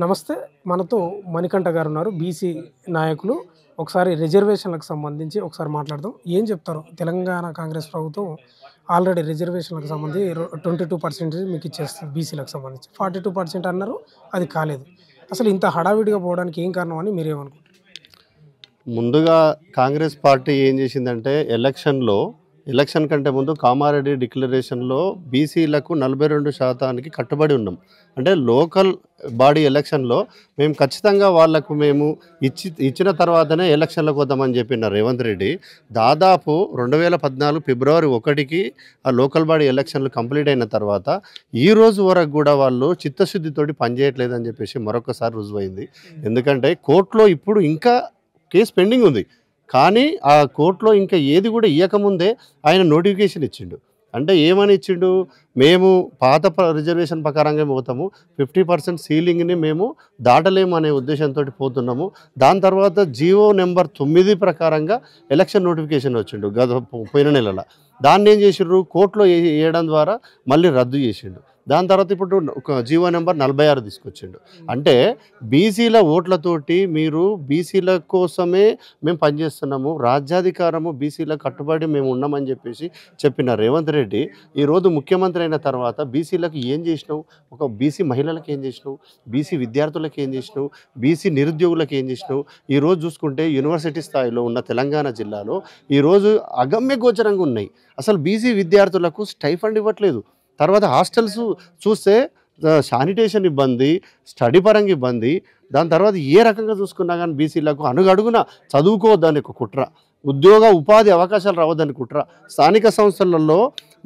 నమస్తే. మనతో మణికంఠ గారు ఉన్నారు. బీసీ నాయకులు. ఒకసారి రిజర్వేషన్లకు సంబంధించి ఒకసారి మాట్లాడదాం. ఏం చెప్తారు? తెలంగాణ కాంగ్రెస్ ప్రభుత్వం ఆల్రెడీ రిజర్వేషన్లకు సంబంధించి 22% మీకు ఇచ్చేస్తుంది బీసీలకు సంబంధించి. 42% అన్నారు, అది కాలేదు. అసలు ఇంత హడావిడిగా పోవడానికి ఏం కారణం అని మీరేమనుకుంటారు? ముందుగా కాంగ్రెస్ పార్టీ ఏం చేసిందంటే ఎలక్షన్ కంటే ముందు కామారెడ్డి డిక్లరేషన్లో బీసీలకు 42% కట్టుబడి ఉన్నాం. అంటే లోకల్ బాడీ ఎలక్షన్లో మేము ఖచ్చితంగా వాళ్లకు మేము ఇచ్చిన తర్వాతనే ఎలక్షన్లకు వద్దామని చెప్పిన రేవంత్ రెడ్డి దాదాపు 2014 ఫిబ్రవరి 1కి ఆ లోకల్ బాడీ ఎలక్షన్లు కంప్లీట్ అయిన తర్వాత ఈ రోజు వరకు కూడా వాళ్ళు చిత్తశుద్ధితోటి పనిచేయట్లేదని చెప్పేసి మరొకసారి రుజువైంది. ఎందుకంటే కోర్టులో ఇప్పుడు ఇంకా కేసు పెండింగ్ ఉంది. కానీ ఆ కోర్టులో ఇంకా ఏది కూడా ఇవ్వకముందే ఆయన నోటిఫికేషన్ ఇచ్చిండు. అంటే ఏమని ఇచ్చిండు? మేము పాత రిజర్వేషన్ ప్రకారంగా పోతాము, 50% సీలింగ్ని మేము దాటలేము అనే ఉద్దేశంతో పోతున్నాము. దాని తర్వాత జీవో నెంబర్ 9 ప్రకారంగా ఎలక్షన్ నోటిఫికేషన్ వచ్చిండు పోయిన నెలలో. దాన్ని ఏం చేసిండ్రు? కోర్టులో వేయడం ద్వారా మళ్ళీ రద్దు చేసిండు. దాని తర్వాత ఇప్పుడు ఒక జీవో నెంబర్ 46 తీసుకొచ్చిండు. అంటే బీసీల ఓట్లతోటి మీరు బీసీల కోసమే మేము పనిచేస్తున్నాము, రాజ్యాధికారము బీసీలకు కట్టుబడి మేము ఉన్నామని చెప్పేసి చెప్పిన రేవంత్ రెడ్డి ఈరోజు ముఖ్యమంత్రి అయిన తర్వాత బీసీలకు ఏం చేసినావు? ఒక బీసీ మహిళలకు ఏం చేసినావు? బీసీ విద్యార్థులకు ఏం చేసినావు? బీసీ నిరుద్యోగులకు ఏం చేసినావు? ఈరోజు చూసుకుంటే యూనివర్సిటీ స్థాయిలో ఉన్న తెలంగాణ జిల్లాలో ఈరోజు అగమ్య గోచరంగా ఉన్నాయి. అసలు బీసీ విద్యార్థులకు స్టైఫండ్ ఇవ్వట్లేదు. తర్వాత హాస్టల్స్ చూస్తే శానిటేషన్ ఇబ్బంది, స్టడీ పరంగా ఇబ్బంది. దాని తర్వాత ఏ రకంగా చూసుకున్నా కానీ బీసీలకు అడుగడుగున చదువుకోవద్దని ఒక కుట్ర, ఉపాధి అవకాశాలు రావద్దని కుట్ర. స్థానిక సంస్థలలో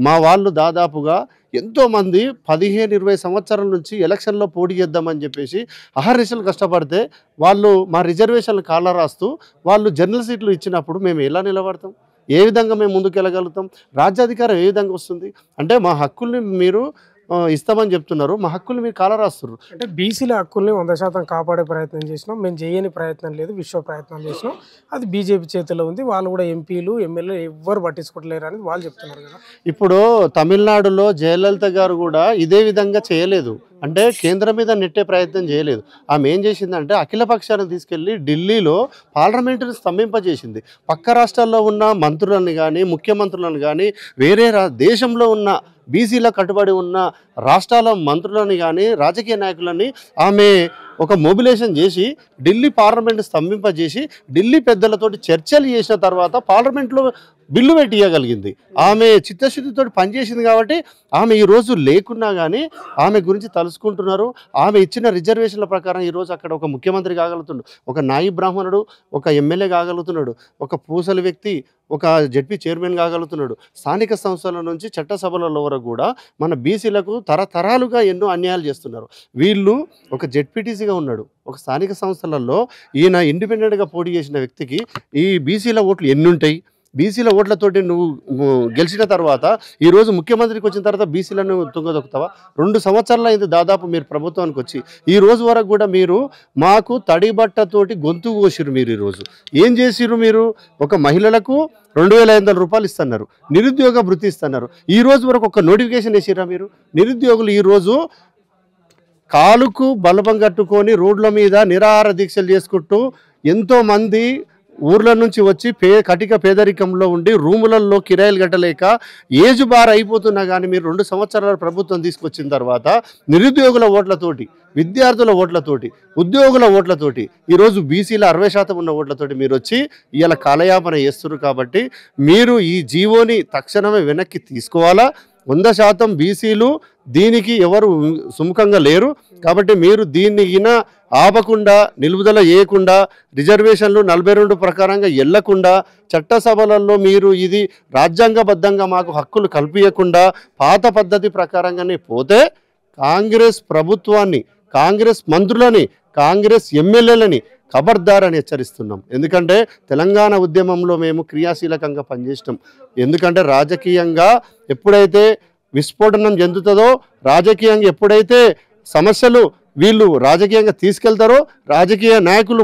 మా వాళ్ళు దాదాపుగా ఎంతోమంది 15-20 సంవత్సరాల నుంచి ఎలక్షన్లో పోటీ చేద్దామని చెప్పేసి అహర్నిశలు కష్టపడితే వాళ్ళు మా రిజర్వేషన్లు కాళ్ళ రాస్తూ వాళ్ళు జనరల్ సీట్లు ఇచ్చినప్పుడు మేము ఎలా నిలబడతాం? ఏ విధంగా మేము ముందుకు వెళ్ళగలుగుతాం? రాజ్యాధికారం ఏ విధంగా వస్తుంది? అంటే మా హక్కుల్ని మీరు ఇస్తామని చెప్తున్నారు, మా హక్కుల్ని మీరు కాలరాస్తున్నారు. అంటే బీసీల హక్కుల్ని 100% కాపాడే ప్రయత్నం చేసినాం, మేము చేయని ప్రయత్నం లేదు, విశ్వ ప్రయత్నం చేసినాం, అది బీజేపీ చేతిలో ఉంది, వాళ్ళు కూడా ఎంపీలు ఎమ్మెల్యేలు ఎవ్వరు పట్టించుకోవట్లేరు అని వాళ్ళు చెప్తున్నారు కదా. ఇప్పుడు తమిళనాడులో జయలలిత గారు కూడా ఇదే విధంగా చేయలేదు. అంటే కేంద్రం మీద నెట్టే ప్రయత్నం చేయలేదు. ఆమె ఏం చేసిందంటే అఖిల పక్షాన్ని తీసుకెళ్ళి ఢిల్లీలో పార్లమెంటును స్తంభింపజేసింది. పక్క రాష్ట్రాల్లో ఉన్న మంత్రులను కానీ ముఖ్యమంత్రులను కానీ వేరే దేశంలో ఉన్న బీసీలో కట్టుబడి ఉన్న రాష్ట్రాల మంత్రులని కానీ రాజకీయ నాయకులని ఆమె ఒక మొబిలైజేషన్ చేసి ఢిల్లీ పార్లమెంట్ స్తంభింపజేసి ఢిల్లీ పెద్దలతోటి చర్చలు చేసిన తర్వాత పార్లమెంట్లో బిల్లు పెట్టి ఇవ్వగలిగింది. ఆమె చిత్తశుద్ధితో పనిచేసింది కాబట్టి ఆమె ఈరోజు లేకున్నా కానీ ఆమె గురించి తలుసుకుంటున్నారు. ఆమె ఇచ్చిన రిజర్వేషన్ల ప్రకారం ఈరోజు అక్కడ ఒక ముఖ్యమంత్రి కాగలుగుతున్నాడు, ఒక నాయి బ్రాహ్మణుడు ఒక ఎమ్మెల్యే కాగలుగుతున్నాడు, ఒక పూసల వ్యక్తి ఒక జెడ్పీ చైర్మన్ కాగలుగుతున్నాడు. స్థానిక సంస్థల నుంచి చట్టసభలలో వరకు కూడా మన బీసీలకు తరతరాలుగా ఎన్నో అన్యాయాలు చేస్తున్నారు. వీళ్ళు ఒక జెడ్పీటీసీగా ఉన్నాడు, ఒక స్థానిక సంస్థలలో ఈయన ఇండిపెండెంట్గా పోటీ చేసిన వ్యక్తికి ఈ బీసీల ఓట్లు ఎన్ని ఉంటాయి? బీసీల ఓట్లతోటి నువ్వు గెలిచిన తర్వాత ఈరోజు ముఖ్యమంత్రికి వచ్చిన తర్వాత బీసీలను తుంగదొక్కుతావా? 2 సంవత్సరాలు అయింది దాదాపు మీరు ప్రభుత్వానికి వచ్చి. ఈ రోజు వరకు కూడా మీరు మాకు తడి బట్టతోటి గొంతు కోసిరు. మీరు ఈరోజు ఏం చేసిరు? మీరు ఒక మహిళలకు 2500 రూపాయలు ఇస్తున్నారు, నిరుద్యోగ భృతి ఇస్తున్నారు. ఈ రోజు వరకు ఒక నోటిఫికేషన్ వేసిరా మీరు? నిరుద్యోగులు ఈరోజు కాలుకు బలపం కట్టుకొని రోడ్ల మీద నిరాహార దీక్షలు చేసుకుంటూ ఎంతోమంది ఊర్ల నుంచి వచ్చి కటిక పేదరికంలో ఉండి రూములలో కిరాయిలు కట్టలేక ఏజ్ బార్ అయిపోతున్నా కానీ మీరు 2 సంవత్సరాల ప్రభుత్వం తీసుకొచ్చిన తర్వాత నిరుద్యోగుల ఓట్లతోటి, విద్యార్థుల ఓట్లతోటి, ఉద్యోగుల ఓట్లతోటి ఈరోజు బీసీల 60% ఉన్న ఓట్లతోటి మీరు వచ్చి ఇలా కాలయాపన చేస్తున్నారు. కాబట్టి మీరు ఈ జీవోని తక్షణమే వెనక్కి తీసుకోవాలా. 100% బీసీలు దీనికి ఎవరు సుముఖంగా లేరు. కాబట్టి మీరు దీన్ని ఆపకుండా, నిలుపుదల చేయకుండా, రిజర్వేషన్లు 42 ప్రకారంగా వెళ్లకుండా, చట్టసభలలో మీరు ఇది రాజ్యాంగబద్ధంగా మాకు హక్కులు కల్పించకుండా పాత పద్ధతి ప్రకారంగానే పోతే కాంగ్రెస్ ప్రభుత్వాన్ని, కాంగ్రెస్ మంత్రులని, కాంగ్రెస్ ఎమ్మెల్యేలని ఖబర్దారని హెచ్చరిస్తున్నాం. ఎందుకంటే తెలంగాణ ఉద్యమంలో మేము క్రియాశీలకంగా పనిచేసినాం. ఎందుకంటే రాజకీయంగా ఎప్పుడైతే విస్ఫోటనం చెందుతుందో, రాజకీయంగా ఎప్పుడైతే సమస్యలు వీళ్ళు రాజకీయంగా తీసుకెళ్తారో, రాజకీయ నాయకులు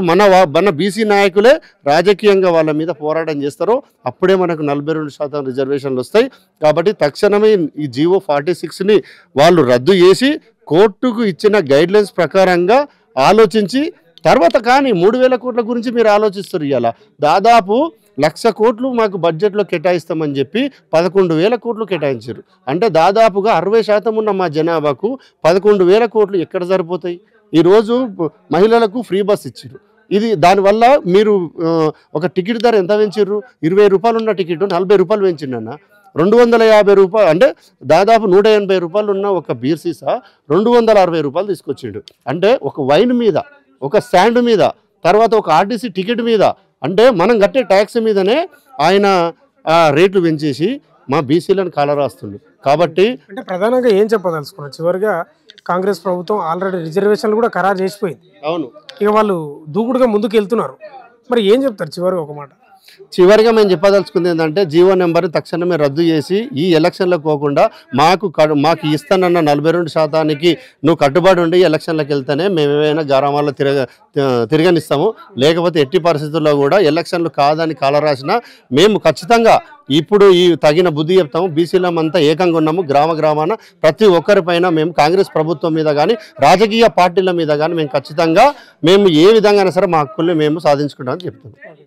మన బీసీ నాయకులే రాజకీయంగా వాళ్ళ మీద పోరాటం చేస్తారో అప్పుడే మనకు 42% రిజర్వేషన్లు వస్తాయి. కాబట్టి తక్షణమే ఈ జీవో 46ని వాళ్ళు రద్దు చేసి కోర్టుకు ఇచ్చిన గైడ్లైన్స్ ప్రకారంగా ఆలోచించి తర్వాత కానీ 3,000 కోట్ల గురించి మీరు ఆలోచిస్తారు. ఇవాళ దాదాపు 1,00,000 కోట్లు మాకు బడ్జెట్లో కేటాయిస్తామని చెప్పి 11,000 కోట్లు కేటాయించారు. అంటే దాదాపుగా 60% ఉన్న మా జనాభాకు 11,000 కోట్లు ఎక్కడ సరిపోతాయి? ఈరోజు మహిళలకు ఫ్రీ బస్ ఇచ్చారు. ఇది దానివల్ల మీరు ఒక టికెట్ ధర ఎంత పెంచారు? 20 రూపాయలు ఉన్న టికెట్ 40 రూపాయలు పెంచిండన్న. 250 రూపాయలు అంటే దాదాపు 180 రూపాయలు ఉన్న ఒక బీర్ సీసా 260 రూపాయలు తీసుకొచ్చిండు. అంటే ఒక వైన్ మీద, ఒక స్టాండ్ మీద, తర్వాత ఒక ఆర్టీసీ టికెట్ మీద, అంటే మనం కట్టే ట్యాక్స్ మీదనే ఆయన రేట్లు పెంచేసి మా బీసీలను కాలరాస్తుండు. కాబట్టి అంటే ప్రధానంగా ఏం చెప్పదలుచుకున్నారు? చివరిగా కాంగ్రెస్ ప్రభుత్వం ఆల్రెడీ రిజర్వేషన్లు కూడా ఖరారు చేసిపోయింది. అవును, ఇక వాళ్ళు దూకుడుగా ముందుకు వెళ్తున్నారు. మరి ఏం చెప్తారు చివరిగా ఒక మాట? చివరిగా మేము చెప్పదలుచుకుంది ఏంటంటే జీవో నెంబర్ తక్షణమే రద్దు చేసి ఈ ఎలక్షన్లకు పోకుండా మాకు ఇస్తానన్న 42% నువ్వు కట్టుబడి ఉండి ఎలక్షన్లకు వెళ్తేనే మేము ఏమైనా గ్రామాల్లో తిరగనిస్తాము. లేకపోతే ఎట్టి పరిస్థితుల్లో కూడా ఎలక్షన్లు కాదని కాలరాసిన మేము ఖచ్చితంగా ఇప్పుడు ఈ తగిన బుద్ధి చెప్తాము. బీసీలం అంతా ఏకంగా ఉన్నాము. గ్రామాన ప్రతి ఒక్కరిపైన మేము కాంగ్రెస్ ప్రభుత్వం మీద కానీ రాజకీయ పార్టీల మీద కానీ మేము ఖచ్చితంగా మేము ఏ విధంగా సరే మా హక్కుల్ని మేము సాధించుకుంటామని చెప్తున్నాం.